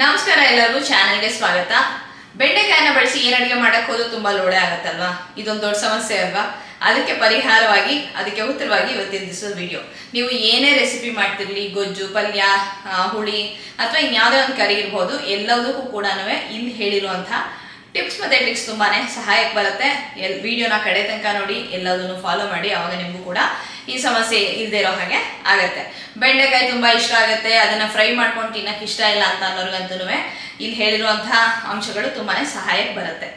ನಮಸ್ಕಾರ ಎಲ್ಲರಿಗೂ ಚಾನೆಲ್ಗೆ ಸ್ವಾಗತ. ಬೆಂಡೆಕಾಯಿನ ಬಳಸಿ ಏನು ಅಡುಗೆ ಮಾಡಕ್ಕೆ ಹೋದ್ರೂ ತುಂಬ ಲೋಳೆ ಆಗುತ್ತಲ್ವಾ? ಇದೊಂದು ದೊಡ್ಡ ಸಮಸ್ಯೆ ಅಲ್ವಾ? ಅದಕ್ಕೆ ಪರಿಹಾರವಾಗಿ, ಅದಕ್ಕೆ ಉತ್ತರವಾಗಿ ಇವತ್ತಿನ ದಿವಸದ ವಿಡಿಯೋ. ನೀವು ಏನೇ ರೆಸಿಪಿ ಮಾಡ್ತಿರಲಿ, ಗೊಜ್ಜು, ಪಲ್ಯ, ಹುಳಿ ಅಥವಾ ಇನ್ಯಾವುದೇ ಒಂದು ಕರಿ ಇರ್ಬೋದು, ಎಲ್ಲದಕ್ಕೂ ಕೂಡ ಇಲ್ಲಿ ಹೇಳಿರುವಂಥ ಟಿಪ್ಸ್ ಮತ್ತು ಟ್ರಿಕ್ಸ್ ತುಂಬಾ ಸಹಾಯಕ್ಕೆ ಬರುತ್ತೆ. ವಿಡಿಯೋನ ಕಡೆ ತನಕ ನೋಡಿ, ಎಲ್ಲದನ್ನು ಫಾಲೋ ಮಾಡಿ, ಆವಾಗ ನಿಮಗೂ ಕೂಡ ಈ ಸಮಸ್ಯೆ ಇಲ್ಲದೆ ಇರೋ ಹಾಗೆ ಆಗುತ್ತೆ. ಬೆಂಡೆಕಾಯಿ ತುಂಬ ಇಷ್ಟ ಆಗುತ್ತೆ, ಅದನ್ನು ಫ್ರೈ ಮಾಡ್ಕೊಂಡು ತಿನ್ನಕ್ಕೆ ಇಷ್ಟ ಇಲ್ಲ ಅಂತ ಅನ್ನೋರ್ಗಂತೂ ಇಲ್ಲಿ ಹೇಳಿರುವಂಥ ಅಂಶಗಳು ತುಂಬಾ ಸಹಾಯಕ್ಕೆ ಬರುತ್ತೆ.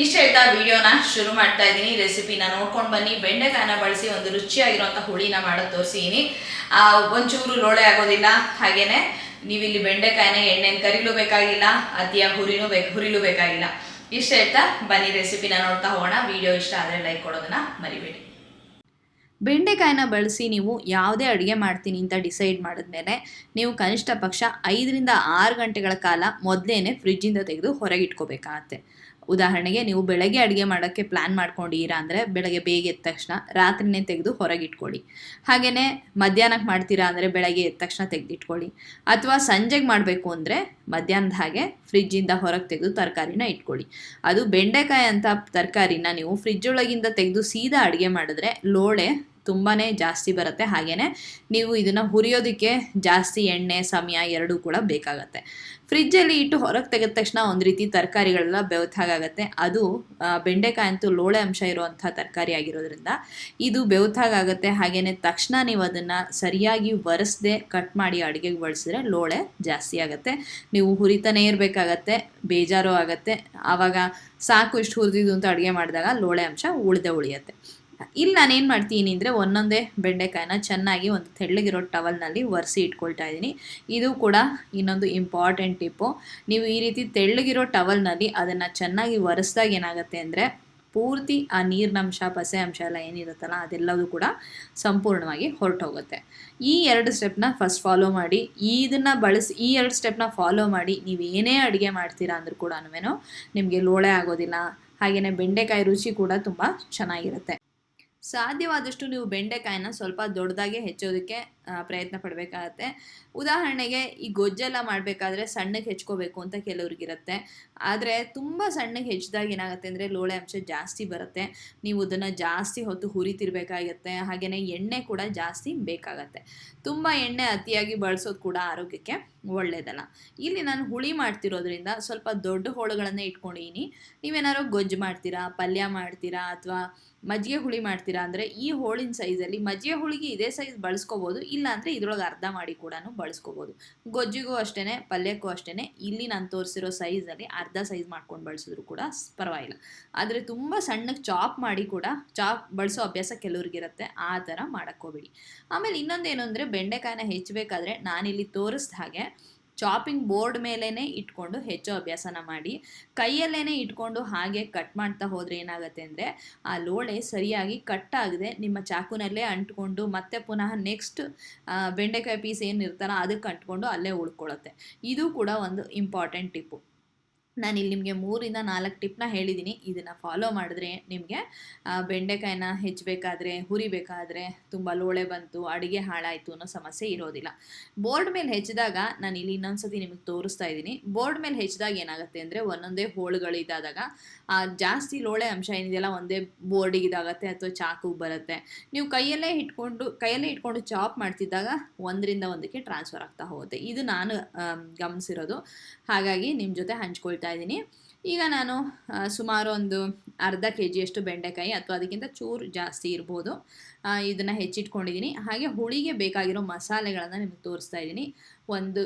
ಇಷ್ಟ ಹೇಳ್ತಾ ವಿಡಿಯೋನ ಶುರು ಮಾಡ್ತಾ ಇದ್ದೀನಿ. ರೆಸಿಪಿನ ನೋಡ್ಕೊಂಡು ಬನ್ನಿ. ಬೆಂಡೆಕಾಯಿನ ಬಳಸಿ ಒಂದು ರುಚಿಯಾಗಿರುವಂಥ ಹುಳಿನ ಮಾಡೋದು ತೋರಿಸಿದ್ದೀನಿ. ಒಂಚೂರು ಲೋಳೆ ಆಗೋದಿಲ್ಲ. ಹಾಗೇನೆ ನೀವಿಲ್ಲಿ ಬೆಂಡೆಕಾಯಿನ ಎಣ್ಣೆನ ಕರಿಲೂ ಬೇಕಾಗಿಲ್ಲ, ಅತಿಯಾಗಿ ಹುರಿಲೂ ಬೇಕಾಗಿಲ್ಲ. ಇಷ್ಟ ಹೇಳ್ತಾ ಬನ್ನಿ ರೆಸಿಪಿನ ನೋಡ್ತಾ ಹೋಗೋಣ. ವಿಡಿಯೋ ಇಷ್ಟ ಆದರೆ ಲೈಕ್ ಕೊಡೋದನ್ನ ಮರಿಬೇಡಿ. ಬೆಂಡೆಕಾಯಿನ ಬಳಸಿ ನೀವು ಯಾವುದೇ ಅಡುಗೆ ಮಾಡ್ತೀನಿ ಅಂತ ಡಿಸೈಡ್ ಮಾಡಿದ್ಮೇಲೆ ನೀವು ಕನಿಷ್ಠ ಪಕ್ಷ 5-6 ಗಂಟೆಗಳ ಕಾಲ ಮೊದಲೇನೆ ಫ್ರಿಜ್ಜಿಂದ ತೆಗೆದು ಹೊರಗೆ ಇಟ್ಕೋಬೇಕಾಗತ್ತೆ. ಉದಾಹರಣೆಗೆ ನೀವು ಬೆಳಗ್ಗೆ ಅಡುಗೆ ಮಾಡೋಕ್ಕೆ ಪ್ಲ್ಯಾನ್ ಮಾಡ್ಕೊಂಡಿದ್ದೀರಾ ಅಂದರೆ ಬೆಳಗ್ಗೆ ಬೇಗ ಎದ್ದ ತಕ್ಷಣ ರಾತ್ರಿನೇ ತೆಗೆದು ಹೊರಗೆ ಇಟ್ಕೊಳ್ಳಿ. ಹಾಗೆಯೇ ಮಧ್ಯಾಹ್ನಕ್ಕೆ ಮಾಡ್ತೀರಾ ಅಂದರೆ ಬೆಳಗ್ಗೆ ಎದ್ದ ತಕ್ಷಣ ತೆಗೆದಿಟ್ಕೊಳ್ಳಿ. ಅಥವಾ ಸಂಜೆಗೆ ಮಾಡಬೇಕು ಅಂದರೆ ಮಧ್ಯಾಹ್ನದ ಹಾಗೆ ಫ್ರಿಜ್ಜಿಂದ ಹೊರಗೆ ತೆಗೆದು ತರಕಾರಿನ ಇಟ್ಕೊಳ್ಳಿ. ಅದು ಬೆಂಡೆಕಾಯಿ ಅಂತ ತರಕಾರಿನ ನೀವು ಫ್ರಿಜ್ ಒಳಗಿಂದ ತೆಗೆದು ಸೀದಾ ಅಡುಗೆ ಮಾಡಿದ್ರೆ ಲೋಳೆ ತುಂಬಾ ಜಾಸ್ತಿ ಬರುತ್ತೆ. ಹಾಗೆಯೇ ನೀವು ಇದನ್ನು ಹುರಿಯೋದಕ್ಕೆ ಜಾಸ್ತಿ ಎಣ್ಣೆ, ಸಮಯ ಎರಡೂ ಕೂಡ ಬೇಕಾಗತ್ತೆ. ಫ್ರಿಜ್ಜಲ್ಲಿ ಇಟ್ಟು ಹೊರಗೆ ತೆಗೆದ ತಕ್ಷಣ ಒಂದು ರೀತಿ ತರಕಾರಿಗಳೆಲ್ಲ ಬೆವತಾಗುತ್ತೆ. ಅದು ಬೆಂಡೆಕಾಯಿ ಅಂತೂ ಲೋಳೆ ಅಂಶ ಇರುವಂಥ ತರಕಾರಿ ಆಗಿರೋದ್ರಿಂದ ಇದು ಬೆವತಾಗುತ್ತೆ. ಹಾಗೆಯೇ ತಕ್ಷಣ ನೀವು ಅದನ್ನು ಸರಿಯಾಗಿ ಒರೆಸದೆ ಕಟ್ ಮಾಡಿ ಅಡುಗೆಗೆ ಬಳಸಿದ್ರೆ ಲೋಳೆ ಜಾಸ್ತಿ ಆಗುತ್ತೆ. ನೀವು ಹುರಿತಾನೇ ಇರಬೇಕಾಗತ್ತೆ, ಬೇಜಾರು ಆಗುತ್ತೆ. ಆವಾಗ ಸಾಕು ಇಷ್ಟು ಹುರಿದಿದ್ದು ಅಂತ ಅಡುಗೆ ಮಾಡಿದಾಗ ಲೋಳೆ ಅಂಶ ಉಳಿಯುತ್ತೆ. ಇಲ್ಲಿ ನಾನೇನು ಮಾಡ್ತೀನಿ ಅಂದರೆ ಒಂದೊಂದೇ ಬೆಂಡೆಕಾಯಿನ ಚೆನ್ನಾಗಿ ಒಂದು ತೆಳ್ಳಗಿರೋ ಟವಲ್ನಲ್ಲಿ ಒರೆಸಿ ಇಟ್ಕೊಳ್ತಾ ಇದ್ದೀನಿ. ಇದು ಕೂಡ ಇನ್ನೊಂದು ಇಂಪಾರ್ಟೆಂಟ್ ಟಿಪ್ಪು. ನೀವು ಈ ರೀತಿ ತೆಳ್ಳಗಿರೋ ಟವಲ್ನಲ್ಲಿ ಅದನ್ನು ಚೆನ್ನಾಗಿ ಒರೆಸ್ದಾಗ ಏನಾಗುತ್ತೆ ಅಂದರೆ ಪೂರ್ತಿ ಆ ನೀರಿನಂಶ, ಪಸೆ ಅಂಶ ಎಲ್ಲ ಏನಿರುತ್ತಲ್ಲ ಅದೆಲ್ಲವೂ ಕೂಡ ಸಂಪೂರ್ಣವಾಗಿ ಹೊರಟೋಗುತ್ತೆ. ಈ 2 ಸ್ಟೆಪ್ನ ಫಸ್ಟ್ ಫಾಲೋ ಮಾಡಿ. ಈ 2 ಸ್ಟೆಪ್ನ ಫಾಲೋ ಮಾಡಿ ನೀವು ಏನೇ ಅಡುಗೆ ಮಾಡ್ತೀರಾ ಅಂದರೂ ಕೂಡ ನಿಮಗೆ ಲೋಳೆ ಆಗೋದಿಲ್ಲ. ಹಾಗೆಯೇ ಬೆಂಡೆಕಾಯಿ ರುಚಿ ಕೂಡ ತುಂಬ ಚೆನ್ನಾಗಿರುತ್ತೆ. ಸಾಧ್ಯವಾದಷ್ಟು ನೀವು ಬೆಂಡೆಕಾಯಿನ ಸ್ವಲ್ಪ ದೊಡ್ಡದಾಗೆ ಹೆಚ್ಚೋದಕ್ಕೆ ಪ್ರಯತ್ನ ಪಡಬೇಕಾಗತ್ತೆ. ಉದಾಹರಣೆಗೆ ಈ ಗೊಜ್ಜೆಲ್ಲ ಮಾಡಬೇಕಾದ್ರೆ ಸಣ್ಣಗೆ ಹೆಚ್ಕೋಬೇಕು ಅಂತ ಕೆಲವ್ರಿಗಿರುತ್ತೆ. ಆದರೆ ತುಂಬ ಸಣ್ಣಗೆ ಹೆಚ್ಚಿದಾಗ ಏನಾಗುತ್ತೆ ಅಂದರೆ ಲೋಳೆ ಅಂಶ ಜಾಸ್ತಿ ಬರುತ್ತೆ. ನೀವು ಅದನ್ನು ಜಾಸ್ತಿ ಹೊತ್ತು ಹುರಿತಿರ್ಬೇಕಾಗತ್ತೆ. ಹಾಗೆಯೇ ಎಣ್ಣೆ ಕೂಡ ಜಾಸ್ತಿ ಬೇಕಾಗತ್ತೆ. ತುಂಬ ಎಣ್ಣೆ ಅತಿಯಾಗಿ ಬಳಸೋದು ಕೂಡ ಆರೋಗ್ಯಕ್ಕೆ ಒಳ್ಳೆಯದಲ್ಲ. ಇಲ್ಲಿ ನಾನು ಹುಳಿ ಮಾಡ್ತಿರೋದ್ರಿಂದ ಸ್ವಲ್ಪ ದೊಡ್ಡ ಹೋಳುಗಳನ್ನೇ ಇಟ್ಕೊಂಡಿದ್ದೀನಿ. ನೀವೇನಾದ್ರು ಗೊಜ್ಜು ಮಾಡ್ತೀರಾ, ಪಲ್ಯ ಮಾಡ್ತೀರಾ ಅಥವಾ ಮಜ್ಜಿಗೆ ಹುಳಿ ಮಾಡ್ತೀರಾ ಅಂದರೆ ಈ ಹೋಳಿನ ಸೈಜಲ್ಲಿ ಮಜ್ಜಿಗೆ ಹುಳಿಗೆ ಇದೇ ಸೈಜ್ ಬಳಸ್ಕೋಬೋದು. ಇಲ್ಲ ಅಂದರೆ ಇದ್ರೊಳಗೆ ಅರ್ಧ ಮಾಡಿ ಕೂಡ ಬಳಸ್ಕೋಬೋದು. ಗೊಜ್ಜಿಗೂ ಅಷ್ಟೇ, ಪಲ್ಯಕ್ಕೂ ಅಷ್ಟೇ. ಇಲ್ಲಿ ನಾನು ತೋರಿಸಿರೋ ಸೈಜಲ್ಲಿ ಅರ್ಧ ಸೈಜ್ ಮಾಡ್ಕೊಂಡು ಬಳಸಿದ್ರು ಕೂಡ ಪರವಾಗಿಲ್ಲ. ಆದರೆ ತುಂಬ ಸಣ್ಣಗೆ ಚಾಪ್ ಮಾಡಿ ಕೂಡ ಬಳಸೋ ಅಭ್ಯಾಸ ಕೆಲವ್ರಿಗಿರುತ್ತೆ. ಆ ಥರ ಮಾಡೋಕ್ಕೋಗ್ಬೇಡಿ. ಆಮೇಲೆ ಇನ್ನೊಂದೇನು ಅಂದರೆ ಬೆಂಡೆಕಾಯಿನ ಹೆಚ್ಚಬೇಕಾದ್ರೆ ನಾನಿಲ್ಲಿ ತೋರಿಸ್ದ ಹಾಗೆ ಚಾಪಿಂಗ್ ಬೋರ್ಡ್ ಮೇಲೇ ಇಟ್ಕೊಂಡು ಹೆಚ್ಚೋ ಅಭ್ಯಾಸನ ಮಾಡಿ. ಕೈಯಲ್ಲೇ ಇಟ್ಕೊಂಡು ಹಾಗೆ ಕಟ್ ಮಾಡ್ತಾ ಹೋದರೆ ಏನಾಗುತ್ತೆ ಅಂದರೆ ಆ ಲೋಳೆ ಸರಿಯಾಗಿ ಕಟ್ ಆಗದೆ ನಿಮ್ಮ ಚಾಕುನಲ್ಲೇ ಅಂಟ್ಕೊಂಡು ಮತ್ತೆ ಪುನಃ ನೆಕ್ಸ್ಟ್ ಬೆಂಡೆಕಾಯಿ ಪೀಸ್ ಏನಿರ್ತಾರೋ ಅದಕ್ಕೆ ಅಂಟ್ಕೊಂಡು ಅಲ್ಲೇ ಉಳ್ಕೊಳ್ಳುತ್ತೆ. ಇದು ಕೂಡ ಒಂದು ಇಂಪಾರ್ಟೆಂಟ್ ಟಿಪ್ಪು. ನಾನಿಲ್ಲಿ ನಿಮಗೆ 3-4 ಟಿಪ್ನ ಹೇಳಿದ್ದೀನಿ. ಇದನ್ನು ಫಾಲೋ ಮಾಡಿದ್ರೆ ನಿಮಗೆ ಬೆಂಡೆಕಾಯಿನ ಹೆಚ್ಚಬೇಕಾದ್ರೆ, ಹುರಿಬೇಕಾದ್ರೆ ತುಂಬ ಲೋಳೆ ಬಂತು, ಅಡುಗೆ ಹಾಳಾಯಿತು ಅನ್ನೋ ಸಮಸ್ಯೆ ಇರೋದಿಲ್ಲ. ಬೋರ್ಡ್ ಮೇಲೆ ಹೆಚ್ಚಿದಾಗ ನಾನು ಇಲ್ಲಿ ಇನ್ನೊಂದ್ಸತಿ ನಿಮಗೆ ತೋರಿಸ್ತಾ ಇದ್ದೀನಿ. ಬೋರ್ಡ್ ಮೇಲೆ ಹೆಚ್ಚಿದಾಗ ಏನಾಗುತ್ತೆ ಅಂದರೆ ಒಂದೊಂದೇ ಹೋಳುಗಳಿದ್ದಾದಾಗ ಜಾಸ್ತಿ ಲೋಳೆ ಅಂಶ ಏನಿದೆಯಲ್ಲ ಒಂದೇ ಬೋರ್ಡಿಗೆ ಇದಾಗುತ್ತೆ ಅಥವಾ ಚಾಕು ಬರುತ್ತೆ. ನೀವು ಕೈಯಲ್ಲೇ ಇಟ್ಕೊಂಡು ಚಾಪ್ ಮಾಡ್ತಿದ್ದಾಗ ಒಂದರಿಂದ ಒಂದಕ್ಕೆ ಟ್ರಾನ್ಸ್ಫರ್ ಆಗ್ತಾ ಹೋಗುತ್ತೆ. ಇದು ನಾನು ಗಮನಿಸಿರೋದು. ಹಾಗಾಗಿ ನಿಮ್ಮ ಜೊತೆ ಹಂಚ್ಕೊಳ್ತಾ ಇದ್ದೀನಿ. ಈಗ ನಾನು ಸುಮಾರು ಒಂದು ಅರ್ಧ kg ಬೆಂಡೆಕಾಯಿ ಅಥವಾ ಅದಕ್ಕಿಂತ ಚೂರು ಜಾಸ್ತಿ ಇರ್ಬೋದು ಇದನ್ನು ಹೆಚ್ಚಿಟ್ಕೊಂಡಿದ್ದೀನಿ. ಹಾಗೆ ಹುಳಿಗೆ ಬೇಕಾಗಿರೋ ಮಸಾಲೆಗಳನ್ನು ನಿಮಗೆ ತೋರಿಸ್ತಾ ಇದ್ದೀನಿ. ಒಂದು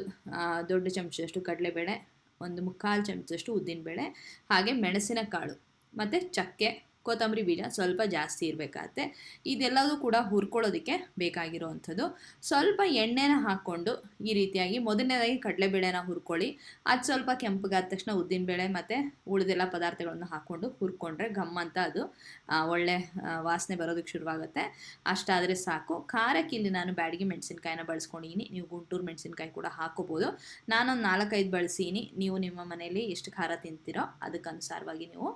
ದೊಡ್ಡ ಚಮಚದಷ್ಟು ಕಡಲೆಬೇಳೆ, ಒಂದು 3/4 ಚಮಚದಷ್ಟು ಉದ್ದಿನಬೇಳೆ, ಹಾಗೆ ಮೆಣಸಿನಕಾಳು ಮತ್ತು ಚಕ್ಕೆ, ಕೊತ್ತಂಬರಿ ಬೀಜ ಸ್ವಲ್ಪ ಜಾಸ್ತಿ ಇರಬೇಕಾಗತ್ತೆ. ಇದೆಲ್ಲದೂ ಕೂಡ ಹುರ್ಕೊಳ್ಳೋದಕ್ಕೆ ಬೇಕಾಗಿರೋವಂಥದ್ದು. ಸ್ವಲ್ಪ ಎಣ್ಣೆನ ಹಾಕ್ಕೊಂಡು ಈ ರೀತಿಯಾಗಿ ಮೊದಲನೇದಾಗಿ ಕಡಲೆಬೇಳೆನ ಹುರ್ಕೊಳ್ಳಿ. ಅದು ಸ್ವಲ್ಪ ಕೆಂಪಗಾದ ತಕ್ಷಣ ಉದ್ದಿನಬೇಳೆ ಮತ್ತು ಉಳಿದೆಲ್ಲ ಪದಾರ್ಥಗಳನ್ನು ಹಾಕ್ಕೊಂಡು ಹುರ್ಕೊಂಡ್ರೆ ಘಮ್ ಅಂತ ಅದು ಒಳ್ಳೆ ವಾಸನೆ ಬರೋದಕ್ಕೆ ಶುರುವಾಗುತ್ತೆ. ಅಷ್ಟಾದರೆ ಸಾಕು. ಖಾರಕ್ಕೆ ಇಲ್ಲಿ ನಾನು ಬ್ಯಾಡಗಿ ಮೆಣಸಿನ್ಕಾಯಿನ ಬಳಸ್ಕೊಂಡಿದ್ದೀನಿ. ನೀವು ಗುಂಟೂರು ಮೆಣಸಿನ್ಕಾಯಿ ಕೂಡ ಹಾಕೋಬೋದು. ನಾನೊಂದು 4-5 ಬಳಸೀನಿ. ನೀವು ನಿಮ್ಮ ಮನೆಯಲ್ಲಿ ಎಷ್ಟು ಖಾರ ತಿಂತೀರೋ ಅದಕ್ಕನುಸಾರವಾಗಿ ನೀವು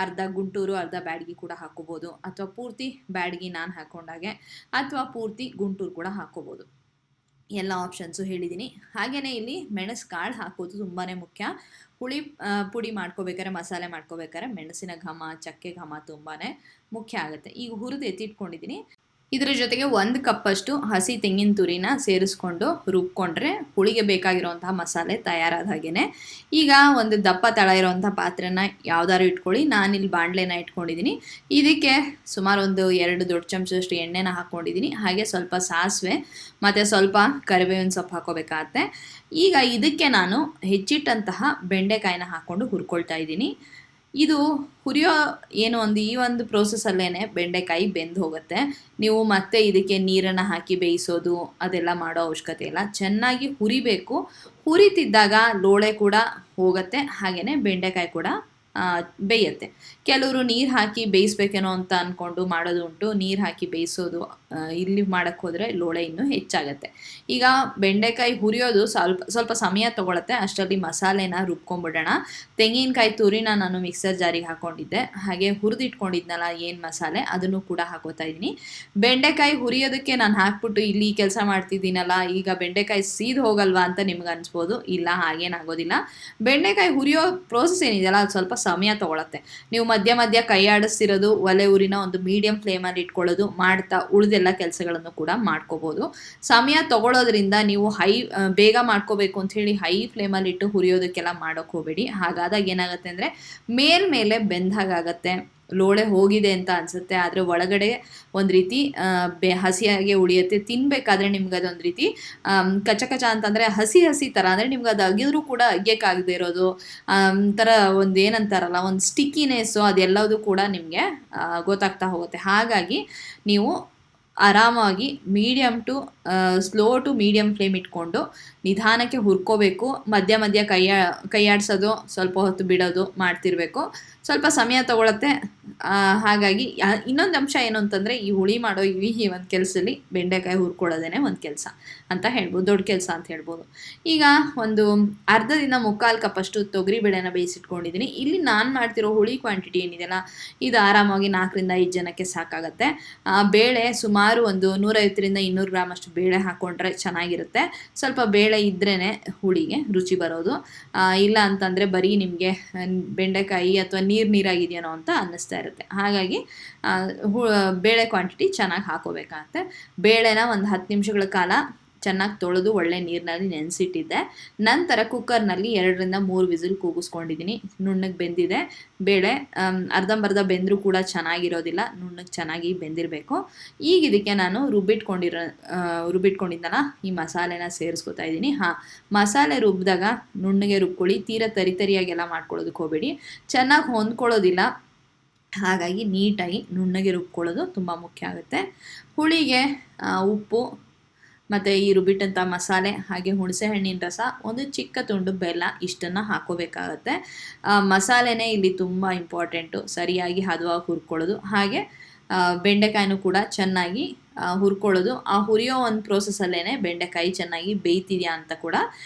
ಅರ್ಧ ಗುಂಟೂರು ಅರ್ಧ ಬ್ಯಾಡಗಿ ಕೂಡ ಹಾಕೋಬೋದು. ಅಥವಾ ಪೂರ್ತಿ ಬ್ಯಾಡಗಿ ನಾನು ಹಾಕೊಂಡಾಗೆ ಅಥವಾ ಪೂರ್ತಿ ಗುಂಟೂರು ಕೂಡ ಹಾಕೋಬೋದು. ಎಲ್ಲ ಆಪ್ಷನ್ಸು ಹೇಳಿದ್ದೀನಿ. ಹಾಗೆಯೇ ಇಲ್ಲಿ ಮೆಣಸು ಕಾಳು ಹಾಕೋದು ತುಂಬಾ ಮುಖ್ಯ. ಹುಳಿ ಪುಡಿ ಮಾಡ್ಕೋಬೇಕಾದ್ರೆ, ಮಸಾಲೆ ಮಾಡ್ಕೋಬೇಕಾದ್ರೆ ಮೆಣಸಿನ ಘಮ, ಚಕ್ಕೆ ಘಮ ತುಂಬಾ ಮುಖ್ಯ ಆಗುತ್ತೆ. ಈಗ ಹುರಿದು ಎತ್ತಿಟ್ಕೊಂಡಿದ್ದೀನಿ. ಇದರ ಜೊತೆಗೆ 1 ಕಪ್ಪಷ್ಟು ಹಸಿ ತೆಂಗಿನ ತುರಿನ ಸೇರಿಸ್ಕೊಂಡು ರುಬ್ಕೊಂಡ್ರೆ ಹುಳಿಗೆ ಬೇಕಾಗಿರುವಂತಹ ಮಸಾಲೆ ತಯಾರಾದ ಹಾಗೆಯೇ. ಈಗ ಒಂದು ದಪ್ಪ ತಳ ಇರುವಂಥ ಪಾತ್ರೆನ ಯಾವ್ದಾದ್ರು ಇಟ್ಕೊಳ್ಳಿ. ನಾನಿಲ್ಲಿ ಬಾಣಲೆನ ಇಟ್ಕೊಂಡಿದ್ದೀನಿ. ಇದಕ್ಕೆ ಸುಮಾರು ಒಂದು 2 ದೊಡ್ಡ ಚಮಚದಷ್ಟು ಎಣ್ಣೆನ ಹಾಕ್ಕೊಂಡಿದ್ದೀನಿ. ಹಾಗೆ ಸ್ವಲ್ಪ ಸಾಸಿವೆ ಮತ್ತು ಸ್ವಲ್ಪ ಕರಿಬೇವಿನ ಸೊಪ್ಪು ಹಾಕೋಬೇಕಾಗತ್ತೆ. ಈಗ ಇದಕ್ಕೆ ನಾನು ಹೆಚ್ಚಿಟ್ಟಂತಹ ಬೆಂಡೆಕಾಯಿನ ಹಾಕ್ಕೊಂಡು ಹುರ್ಕೊಳ್ತಾ ಇದ್ದೀನಿ. ಇದು ಹುರಿಯೋ ಈ ಒಂದು ಪ್ರೋಸೆಸ್ಸಲ್ಲೇ ಬೆಂಡೆಕಾಯಿ ಬೆಂದು ಹೋಗುತ್ತೆ. ನೀವು ಮತ್ತೆ ಇದಕ್ಕೆ ನೀರನ್ನು ಹಾಕಿ ಬೇಯಿಸೋದು ಅದೆಲ್ಲ ಮಾಡೋ ಅವಶ್ಯಕತೆ ಇಲ್ಲ. ಚೆನ್ನಾಗಿ ಹುರಿಬೇಕು. ಹುರಿತಿದ್ದಾಗ ಲೋಳೆ ಕೂಡ ಹೋಗುತ್ತೆ, ಹಾಗೆಯೇ ಬೆಂಡೆಕಾಯಿ ಕೂಡ ಬೇಯುತ್ತೆ. ಕೆಲವರು ನೀರು ಹಾಕಿ ಬೇಯಿಸ್ಬೇಕೇನೋ ಅಂತ ಅಂದ್ಕೊಂಡು ಮಾಡೋದು ಉಂಟು. ನೀರು ಹಾಕಿ ಬೇಯಿಸೋದು ಇಲ್ಲಿ ಮಾಡೋಕ್ಕೆ ಹೋದರೆ ಲೋಳೆ ಇನ್ನೂ ಹೆಚ್ಚಾಗತ್ತೆ. ಈಗ ಬೆಂಡೆಕಾಯಿ ಹುರಿಯೋದು ಸ್ವಲ್ಪ ಸಮಯ ತೊಗೊಳತ್ತೆ. ಅಷ್ಟರಲ್ಲಿ ಮಸಾಲೆನ ರುಬ್ಕೊಂಡ್ಬಿಡೋಣ. ತೆಂಗಿನಕಾಯಿ ತುರಿನ ನಾನು ಮಿಕ್ಸರ್ ಜಾರಿಗೆ ಹಾಕ್ಕೊಂಡಿದ್ದೆ. ಹಾಗೆ ಹುರಿದಿಟ್ಕೊಂಡಿದ್ನಲ್ಲ ಏನು ಮಸಾಲೆ, ಅದನ್ನು ಕೂಡ ಹಾಕೋತಾ ಇದ್ದೀನಿ. ಬೆಂಡೆಕಾಯಿ ಹುರಿಯೋದಕ್ಕೆ ನಾನು ಹಾಕ್ಬಿಟ್ಟು ಇಲ್ಲಿ ಕೆಲಸ ಮಾಡ್ತಿದ್ದೀನಲ್ಲ, ಈಗ ಬೆಂಡೆಕಾಯಿ ಸೀದು ಹೋಗಲ್ವಾ ಅಂತ ನಿಮ್ಗೆ ಅನಿಸ್ಬೋದು. ಇಲ್ಲ, ಹಾಗೇನಾಗೋದಿಲ್ಲ. ಬೆಂಡೆಕಾಯಿ ಹುರಿಯೋ ಪ್ರೋಸೆಸ್ ಏನಿದೆಯಲ್ಲ ಅದು ಸ್ವಲ್ಪ ಸಮಯ ತೊಗೊಳತ್ತೆ. ನೀವು ಮಧ್ಯ ಮಧ್ಯ ಕೈ ಆಡಿಸ್ತಿರೋದು, ಒಲೆ ಊರಿನ ಒಂದು ಮೀಡಿಯಂ ಫ್ಲೇಮಲ್ಲಿ ಇಟ್ಕೊಳ್ಳೋದು ಮಾಡ್ತಾ ಉಳಿದೆಲ್ಲ ಕೆಲಸಗಳನ್ನು ಕೂಡ ಮಾಡ್ಕೋಬೋದು. ಸಮಯ ತೊಗೊಳೋದ್ರಿಂದ ನೀವು ಬೇಗ ಮಾಡ್ಕೋಬೇಕು ಅಂಥೇಳಿ ಹೈ ಫ್ಲೇಮಲ್ಲಿ ಇಟ್ಟು ಹುರಿಯೋದಕ್ಕೆಲ್ಲ ಮಾಡೋಕ್ಕೆ ಹೋಗಬೇಡಿ. ಹಾಗಾದಾಗ ಏನಾಗುತ್ತೆ ಅಂದರೆ ಮೇಲ್ಮೇಲೆ ಬೆಂದಾಗತ್ತೆ. ಲೋಳೆ ಹೋಗಿದೆ ಅಂತ ಅನಿಸುತ್ತೆ, ಆದರೆ ಒಳಗಡೆ ಒಂದು ರೀತಿ ಹಸಿಯಾಗೆ ಉಳಿಯುತ್ತೆ. ತಿನ್ನಬೇಕಾದ್ರೆ ನಿಮ್ಗೆ ಅದೊಂದು ರೀತಿ ಕಚ ಅಂತಂದರೆ ಹಸಿ ಥರ, ಅಂದರೆ ನಿಮ್ಗೆ ಅದು ಅಗಿದ್ರೂ ಕೂಡ ಅಗ್ಯಕ್ಕಾಗದೇ ಇರೋದು ಥರ ಒಂದು ಏನಂತಾರಲ್ಲ, ಒಂದು ಸ್ಟಿಕ್ಕಿನೆಸ್ಸು ಅದೆಲ್ಲದೂ ಕೂಡ ನಿಮಗೆ ಗೊತ್ತಾಗ್ತಾ ಹೋಗುತ್ತೆ. ಹಾಗಾಗಿ ನೀವು ಆರಾಮಾಗಿ ಸ್ಲೋ ಟು ಮೀಡಿಯಮ್ ಫ್ಲೇಮ್ ಇಟ್ಕೊಂಡು ನಿಧಾನಕ್ಕೆ ಹುರ್ಕೋಬೇಕು. ಮಧ್ಯ ಮಧ್ಯ ಕೈ ಆಡಿಸೋದು, ಸ್ವಲ್ಪ ಹೊತ್ತು ಬಿಡೋದು ಮಾಡ್ತಿರ್ಬೇಕು. ಸ್ವಲ್ಪ ಸಮಯ ತೊಗೊಳತ್ತೆ. ಹಾಗಾಗಿ ಇನ್ನೊಂದು ಅಂಶ ಏನು ಅಂತಂದರೆ, ಈ ಹುಳಿ ಮಾಡೋ ಈ ಒಂದು ಕೆಲಸದಲ್ಲಿ ಬೆಂಡೆಕಾಯಿ ಹುರ್ಕೊಳ್ಳೋದೇ ಒಂದು ಕೆಲಸ ಅಂತ ಹೇಳ್ಬೋದು, ದೊಡ್ಡ ಕೆಲಸ ಅಂತ ಹೇಳ್ಬೋದು. ಈಗ ಒಂದು ಅರ್ಧದಿಂದ 3/4 ಕಪ್ಪಷ್ಟು ತೊಗರಿಬೇಳೆನ ಬೇಯಿಸಿಟ್ಕೊಂಡಿದ್ದೀನಿ. ಇಲ್ಲಿ ನಾನು ಮಾಡ್ತಿರೋ ಹುಳಿ ಕ್ವಾಂಟಿಟಿ ಏನಿದೆಯಲ್ಲ, ಇದು ಆರಾಮಾಗಿ 4ರಿಂದ 5 ಜನಕ್ಕೆ ಸಾಕಾಗತ್ತೆ. ಬೇಳೆ ಸುಮಾರು ಒಂದು 150ರಿಂದ 200 ಗ್ರಾಮ್ ಅಷ್ಟು ಬೇಳೆ ಹಾಕ್ಕೊಂಡ್ರೆ ಚೆನ್ನಾಗಿರುತ್ತೆ. ಸ್ವಲ್ಪ ಬೇಳೆ ಇದ್ರೇ ಹುಳಿಗೆ ರುಚಿ ಬರೋದು. ಇಲ್ಲ ಅಂತಂದರೆ ಬರೀ ನಿಮಗೆ ಬೆಂಡೆಕಾಯಿ ಅಥವಾ ನೀರಾಗಿದೆಯೋ ಅಂತ ಅನ್ನಿಸ್ತಾ ಇರುತ್ತೆ. ಹಾಗಾಗಿ ಬೇಳೆ ಕ್ವಾಂಟಿಟಿ ಚೆನ್ನಾಗಿ ಹಾಕೋಬೇಕಾಗತ್ತೆ. ಬೇಳೆನ ಒಂದು 10 ನಿಮಿಷಗಳ ಕಾಲ ಚೆನ್ನಾಗಿ ತೊಳೆದು ಒಳ್ಳೆ ನೀರಿನಲ್ಲಿ ನೆನೆಸಿಟ್ಟಿದ್ದೆ. ನಂತರ ಕುಕ್ಕರ್ನಲ್ಲಿ 2ರಿಂದ 3 ವಿಸಿಲ್ ಕೂಗಿಸ್ಕೊಂಡಿದ್ದೀನಿ. ನುಣ್ಣಗೆ ಬೆಂದಿದೆ ಬೇಳೆ. ಅರ್ಧಂಬರ್ಧ ಬೆಂದರೂ ಕೂಡ ಚೆನ್ನಾಗಿರೋದಿಲ್ಲ, ನುಣ್ಣಗೆ ಚೆನ್ನಾಗಿ ಬೆಂದಿರಬೇಕು. ಈಗ ಇದಕ್ಕೆ ನಾನು ರುಬ್ಬಿಟ್ಕೊಂಡಿದ್ದಲ್ಲ ಈ ಮಸಾಲೆನ ಸೇರಿಸ್ಕೊತಾ ಇದ್ದೀನಿ. ಮಸಾಲೆ ರುಬ್ಬಿದಾಗ ನುಣ್ಣಗೆ ರುಬ್ಕೊಳ್ಳಿ. ತೀರಾ ತರಿಯಾಗೆಲ್ಲ ಮಾಡ್ಕೊಳ್ಳೋದಕ್ಕೆ ಹೋಗಬೇಡಿ, ಚೆನ್ನಾಗಿ ಹೊಂದ್ಕೊಳ್ಳೋದಿಲ್ಲ. ಹಾಗಾಗಿ ನೀಟಾಗಿ ನುಣ್ಣಗೆ ರುಬ್ಕೊಳ್ಳೋದು ತುಂಬ ಮುಖ್ಯ ಆಗುತ್ತೆ. ಹುಳಿಗೆ ಉಪ್ಪು ಮತ್ತು ಈ ರುಬ್ಬಿಟ್ಟಂಥ ಮಸಾಲೆ, ಹಾಗೆ ಹುಣಸೆ ಹಣ್ಣಿನ ರಸ, ಒಂದು ಚಿಕ್ಕ ತುಂಡು ಬೆಲ್ಲ, ಇಷ್ಟನ್ನು ಹಾಕೋಬೇಕಾಗತ್ತೆ. ಮಸಾಲೆನೇ ಇಲ್ಲಿ ತುಂಬ ಇಂಪಾರ್ಟೆಂಟು. ಸರಿಯಾಗಿ ಹದವಾಗಿ ಹುರ್ಕೊಳ್ಳೋದು, ಹಾಗೆ ಬೆಂಡೆಕಾಯಿನೂ ಕೂಡ ಚೆನ್ನಾಗಿ ಹುರ್ಕೊಳ್ಳೋದು. ಆ ಹುರಿಯೋ ಒಂದು ಪ್ರೋಸೆಸ್ಸಲ್ಲೇ ಬೆಂಡೆಕಾಯಿ ಚೆನ್ನಾಗಿ ಬೇಯ್ತಿದೆಯಾ ಅಂತ ಕೂಡ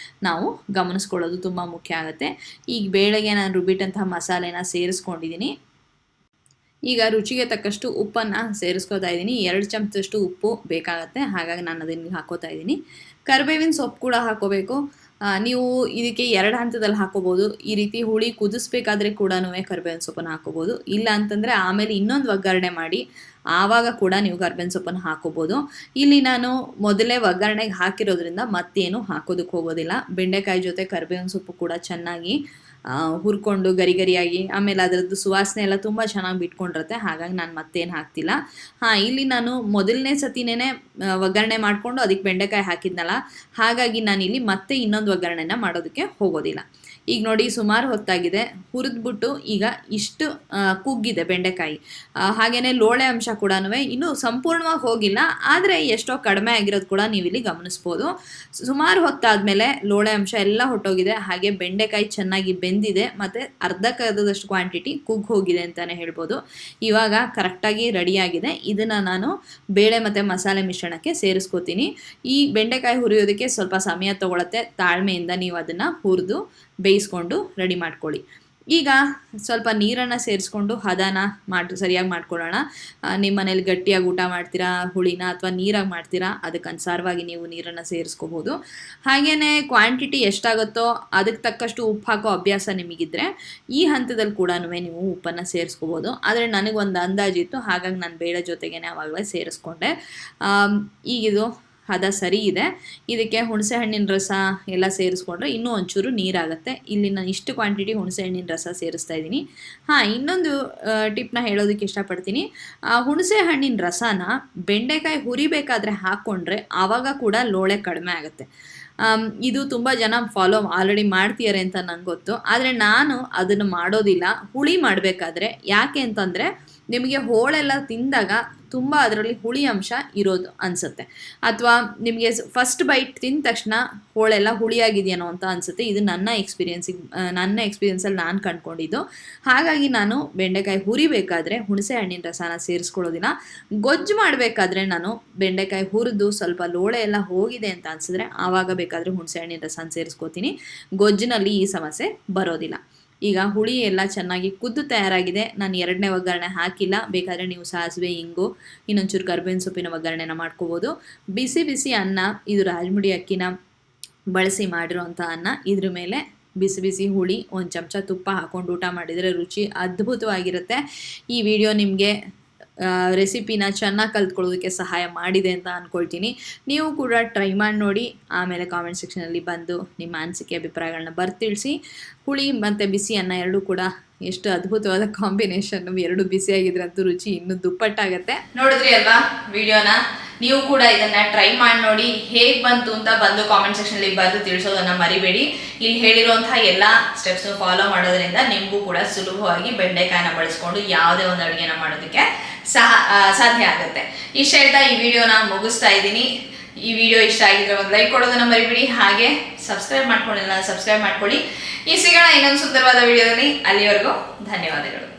ನಾವು ಗಮನಿಸ್ಕೊಳ್ಳೋದು ತುಂಬ ಮುಖ್ಯ ಆಗುತ್ತೆ. ಈಗ ಬೇಳೆಗೆ ನಾನು ರುಬ್ಬಿಟ್ಟಂತಹ ಮಸಾಲೆನ ಸೇರಿಸ್ಕೊಂಡಿದ್ದೀನಿ. ಈಗ ರುಚಿಗೆ ತಕ್ಕಷ್ಟು ಉಪ್ಪನ್ನು ಸೇರಿಸ್ಕೊತಾ ಇದ್ದೀನಿ. 2 ಚಮಚದಷ್ಟು ಉಪ್ಪು ಬೇಕಾಗತ್ತೆ, ಹಾಗಾಗಿ ನಾನು ಅದನ್ನು ಹಾಕೋತಾ ಇದ್ದೀನಿ. ಕರಿಬೇವಿನ ಸೊಪ್ಪು ಕೂಡ ಹಾಕೋಬೇಕು. ನೀವು ಇದಕ್ಕೆ 2 ಹಂತದಲ್ಲಿ ಹಾಕೋಬೋದು. ಈ ರೀತಿ ಹುಳಿ ಕುದಿಸ್ಬೇಕಾದ್ರೆ ಕೂಡ ಕರಿಬೇವಿನ ಸೊಪ್ಪನ್ನು ಹಾಕೋಬೋದು. ಇಲ್ಲ ಅಂತಂದರೆ ಆಮೇಲೆ ಇನ್ನೊಂದು ಒಗ್ಗರಣೆ ಮಾಡಿ ಆವಾಗ ಕೂಡ ನೀವು ಕರಿಬೇವಿನ ಸೊಪ್ಪನ್ನು ಹಾಕೋಬೋದು. ಇಲ್ಲಿ ನಾನು ಮೊದಲೇ ಒಗ್ಗರಣೆಗೆ ಹಾಕಿರೋದ್ರಿಂದ ಮತ್ತೇನು ಹಾಕೋದಕ್ಕೆ ಹೋಗೋದಿಲ್ಲ. ಬೆಂಡೆಕಾಯಿ ಜೊತೆ ಕರಿಬೇವಿನ ಸೊಪ್ಪು ಕೂಡ ಚೆನ್ನಾಗಿ ಹುರ್ಕೊಂಡು ಗರಿಯಾಗಿ, ಆಮೇಲೆ ಅದರದ್ದು ಸುವಾಸನೆ ಎಲ್ಲ ತುಂಬ ಚೆನ್ನಾಗಿ ಬಿಟ್ಕೊಂಡಿರುತ್ತೆ. ಹಾಗಾಗಿ ನಾನು ಮತ್ತೇನು ಹಾಕ್ತಿಲ್ಲ. ಇಲ್ಲಿ ನಾನು ಮೊದಲನೇ ಸತಿನೇ ಒಗ್ಗರಣೆ ಮಾಡಿಕೊಂಡು ಅದಕ್ಕೆ ಬೆಂಡೆಕಾಯಿ ಹಾಕಿದ್ನಲ್ಲ, ಹಾಗಾಗಿ ನಾನಿಲ್ಲಿ ಮತ್ತೆ ಇನ್ನೊಂದು ಒಗ್ಗರಣೆನ ಮಾಡೋದಕ್ಕೆ ಹೋಗೋದಿಲ್ಲ. ಈಗ ನೋಡಿ ಸುಮಾರು ಹೊತ್ತಾಗಿದೆ, ಹುರಿದ್ಬಿಟ್ಟು ಈಗ ಇಷ್ಟು ಕುಗ್ಗಿದೆ ಬೆಂಡೆಕಾಯಿ. ಹಾಗೆಯೇ ಲೋಳೆ ಅಂಶ ಕೂಡ ಇನ್ನೂ ಸಂಪೂರ್ಣವಾಗಿ ಹೋಗಿಲ್ಲ, ಆದರೆ ಎಷ್ಟೋ ಕಡಿಮೆ ಆಗಿರೋದು ಕೂಡ ನೀವಿಲ್ಲಿ ಗಮನಿಸ್ಬೋದು. ಸುಮಾರು ಹೊತ್ತಾದಮೇಲೆ ಲೋಳೆ ಅಂಶ ಎಲ್ಲ ಹೊಟ್ಟೋಗಿದೆ, ಹಾಗೆ ಬೆಂಡೆಕಾಯಿ ಚೆನ್ನಾಗಿ ಬೆಂದಿದೆ, ಮತ್ತು ಅರ್ಧದಷ್ಟು ಕ್ವಾಂಟಿಟಿ ಕುಗ್ಗಿ ಹೋಗಿದೆ ಅಂತಲೇ ಹೇಳ್ಬೋದು. ಇವಾಗ ಕರೆಕ್ಟಾಗಿ ರೆಡಿಯಾಗಿದೆ. ಇದನ್ನು ನಾನು ಬೇಳೆ ಮತ್ತು ಮಸಾಲೆ ಮಿಶ್ರಣಕ್ಕೆ ಸೇರಿಸ್ಕೋತೀನಿ. ಈ ಬೆಂಡೆಕಾಯಿ ಹುರಿಯೋದಕ್ಕೆ ಸ್ವಲ್ಪ ಸಮಯ ತೊಗೊಳತ್ತೆ. ತಾಳ್ಮೆಯಿಂದ ನೀವು ಅದನ್ನು ಹುರಿದು ಬೇಯಿಸ್ಕೊಂಡು ರೆಡಿ ಮಾಡ್ಕೊಳ್ಳಿ. ಈಗ ಸ್ವಲ್ಪ ನೀರನ್ನು ಸೇರಿಸ್ಕೊಂಡು ಹದನ ಸರಿಯಾಗಿ ಮಾಡ್ಕೊಳ್ಳೋಣ. ನಿಮ್ಮ ಮನೇಲಿ ಗಟ್ಟಿಯಾಗಿ ಊಟ ಮಾಡ್ತೀರಾ, ಹುಳಿನ ಅಥವಾ ನೀರಾಗಿ ಮಾಡ್ತೀರಾ, ಅದಕ್ಕೆ ಅನುಸಾರವಾಗಿ ನೀವು ನೀರನ್ನು ಸೇರಿಸ್ಕೋಬೋದು. ಹಾಗೆಯೇ ಕ್ವಾಂಟಿಟಿ ಎಷ್ಟಾಗುತ್ತೋ ಅದಕ್ಕೆ ತಕ್ಕಷ್ಟು ಉಪ್ಪು ಹಾಕೋ ಅಭ್ಯಾಸ ನಿಮಗಿದ್ರೆ ಈ ಹಂತದಲ್ಲಿ ಕೂಡ ನೀವು ಉಪ್ಪನ್ನು ಸೇರಿಸ್ಕೋಬೋದು. ಆದರೆ ನನಗೊಂದು ಅಂದಾಜಿತ್ತು, ಹಾಗಾಗಿ ನಾನು ಬೇಳೆ ಜೊತೆಗೇ ಆವಾಗಲೇ ಸೇರಿಸ್ಕೊಂಡೆ. ಈಗಿದು ಹದ ಸರಿ ಇದೆ. ಇದಕ್ಕೆ ಹುಣಸೆ ಹಣ್ಣಿನ ರಸ ಎಲ್ಲ ಸೇರಿಸ್ಕೊಂಡ್ರೆ ಇನ್ನೂ ಒಂಚೂರು ನೀರಾಗುತ್ತೆ. ಇಲ್ಲಿ ನಾನು ಇಷ್ಟು ಕ್ವಾಂಟಿಟಿ ಹುಣಸೆ ಹಣ್ಣಿನ ರಸ ಸೇರಿಸ್ತಾ ಇದ್ದೀನಿ. ಇನ್ನೊಂದು ಟಿಪ್ನ ಹೇಳೋದಕ್ಕೆ ಇಷ್ಟಪಡ್ತೀನಿ. ಹುಣಸೆ ಹಣ್ಣಿನ ರಸನ ಬೆಂಡೆಕಾಯಿ ಹುರಿಬೇಕಾದ್ರೆ ಹಾಕ್ಕೊಂಡ್ರೆ ಆವಾಗ ಕೂಡ ಲೋಳೆ ಕಡಿಮೆ ಆಗುತ್ತೆ. ಇದು ತುಂಬ ಜನ ಆಲ್ರೆಡಿ ಮಾಡ್ತೀಯಾರೆ ಅಂತ ನಂಗೆ ಗೊತ್ತು. ಆದರೆ ನಾನು ಅದನ್ನು ಮಾಡೋದಿಲ್ಲ. ಹುಳಿ ಮಾಡಬೇಕಾದ್ರೆ ಯಾಕೆ ಅಂತಂದರೆ ನಿಮಗೆ ಹೋಳೆಲ್ಲ ತಿಂದಾಗ ತುಂಬ ಅದರಲ್ಲಿ ಹುಳಿ ಅಂಶ ಇರೋದು ಅನಿಸುತ್ತೆ, ಅಥವಾ ನಿಮಗೆ ಫಸ್ಟ್ ಬೈಟ್ ತಿಂದ ತಕ್ಷಣ ಹೋಳೆಲ್ಲ ಹುಳಿಯಾಗಿದೆಯೇನೋ ಅಂತ ಅನಿಸುತ್ತೆ. ಇದು ನನ್ನ ಎಕ್ಸ್ಪೀರಿಯೆನ್ಸಲ್ಲಿ ನಾನು ಕಂಡುಕೊಂಡಿದ್ದು. ಹಾಗಾಗಿ ನಾನು ಬೆಂಡೆಕಾಯಿ ಹುರಿಬೇಕಾದ್ರೆ ಹುಣಸೆ ಹಣ್ಣಿನ ರಸನ ಸೇರಿಸ್ಕೊಳ್ಳೋದಿಲ್ಲ. ಗೊಜ್ಜು ಮಾಡಬೇಕಾದ್ರೆ ನಾನು ಬೆಂಡೆಕಾಯಿ ಹುರಿದು ಸ್ವಲ್ಪ ಲೋಳೆ ಎಲ್ಲ ಹೋಗಿದೆ ಅಂತ ಅನಿಸಿದ್ರೆ ಆವಾಗ ಬೇಕಾದರೆ ಹುಣಸೆ ಹಣ್ಣಿನ ರಸನ ಸೇರಿಸ್ಕೋತೀನಿ. ಗೊಜ್ಜಿನಲ್ಲಿ ಈ ಸಮಸ್ಯೆ ಬರೋದಿಲ್ಲ. ಈಗ ಹುಳಿ ಎಲ್ಲ ಚೆನ್ನಾಗಿ ಕುದ್ದು ತಯಾರಾಗಿದೆ. ನಾನು 2ನೇ ಒಗ್ಗರಣೆ ಹಾಕಿಲ್ಲ. ಬೇಕಾದರೆ ನೀವು ಸಾಸಿವೆ, ಇಂಗು, ಇನ್ನೊಂಚೂರು ಕರಿಬೇವಿನ ಸೊಪ್ಪಿನ ಒಗ್ಗರಣೆನ ಮಾಡ್ಕೋಬೋದು. ಬಿಸಿ ಬಿಸಿ ಅನ್ನ, ಇದು ರಾಜಮುಡಿ ಅಕ್ಕಿನ ಬಳಸಿ ಮಾಡಿರೋಂಥ ಅನ್ನ. ಇದ್ರ ಮೇಲೆ ಬಿಸಿ ಬಿಸಿ ಹುಳಿ, ಒಂದು ಚಮಚ ತುಪ್ಪ ಹಾಕ್ಕೊಂಡು ಊಟ ಮಾಡಿದರೆ ರುಚಿ ಅದ್ಭುತವಾಗಿರುತ್ತೆ. ಈ ವಿಡಿಯೋ ನಿಮಗೆ ರೆಸಿಪಿನ ಚೆನ್ನಾಗಿ ಕಲ್ತ್ಕೊಳ್ಳೋದಕ್ಕೆ ಸಹಾಯ ಮಾಡಿದೆ ಅಂತ ಅಂದ್ಕೊಳ್ತೀನಿ. ನೀವು ಕೂಡ ಟ್ರೈ ಮಾಡಿ ನೋಡಿ. ಆಮೇಲೆ ಕಾಮೆಂಟ್ ಸೆಕ್ಷನಲ್ಲಿ ಬಂದು ನಿಮ್ಮ ಅನಿಸಿಕೆ ಅಭಿಪ್ರಾಯಗಳನ್ನ ಬರ್ತಿಳಿಸಿ. ಹುಳಿ ಮತ್ತು ಬಿಸಿ ಅನ್ನ ಎರಡೂ ಕೂಡ ಎಷ್ಟು ಅದ್ಭುತವಾದ ಕಾಂಬಿನೇಷನ್. ಎರಡು ಬಿಸಿಯಾಗಿದ್ರಂತೂ ರುಚಿ ಇನ್ನೂ ದುಪ್ಪಟ್ಟಾಗತ್ತೆ. ನೋಡಿದ್ರಿ ಅಲ್ವಾ ವಿಡಿಯೋನ? ನೀವು ಕೂಡ ಇದನ್ನ ಟ್ರೈ ಮಾಡಿ ನೋಡಿ. ಹೇಗೆ ಬಂತು ಅಂತ ಬಂದು ಕಾಮೆಂಟ್ ಸೆಕ್ಷನಲ್ಲಿ ಬರೆದು ತಿಳಿಸೋದನ್ನ ಮರಿಬೇಡಿ. ಇಲ್ಲಿ ಹೇಳಿರುವಂತಹ ಎಲ್ಲ ಸ್ಟೆಪ್ಸ್ ಫಾಲೋ ಮಾಡೋದ್ರಿಂದ ನಿಮಗೂ ಕೂಡ ಸುಲಭವಾಗಿ ಬೆಂಡೆಕಾಯಿನ ಬಳಸ್ಕೊಂಡು ಯಾವುದೇ ಒಂದು ಅಡುಗೆನ ಮಾಡೋದಕ್ಕೆ ಸಾಧ್ಯ ಆಗುತ್ತೆ. ಇಷ್ಟ ಹೇಳ್ತಾ ಈ ವಿಡಿಯೋನ ಮುಗಿಸ್ತಾ ಇದ್ದೀನಿ. ಈ ವಿಡಿಯೋ ಇಷ್ಟ ಆಗಿದ್ರೆ ಒಂದು ಲೈಕ್ ಕೊಡೋದನ್ನ ಮರಿಬೇಡಿ. ಹಾಗೆ ಸಬ್ಸ್ಕ್ರೈಬ್ ಮಾಡ್ಕೊಂಡಿಲ್ಲ, ಸಬ್ಸ್ಕ್ರೈಬ್ ಮಾಡ್ಕೊಳ್ಳಿ. ಈ ಸಿಗೋಣ ಇನ್ನೊಂದು ಸುಂದರವಾದ ವಿಡಿಯೋದಲ್ಲಿ. ಅಲ್ಲಿವರೆಗೂ ಧನ್ಯವಾದಗಳು.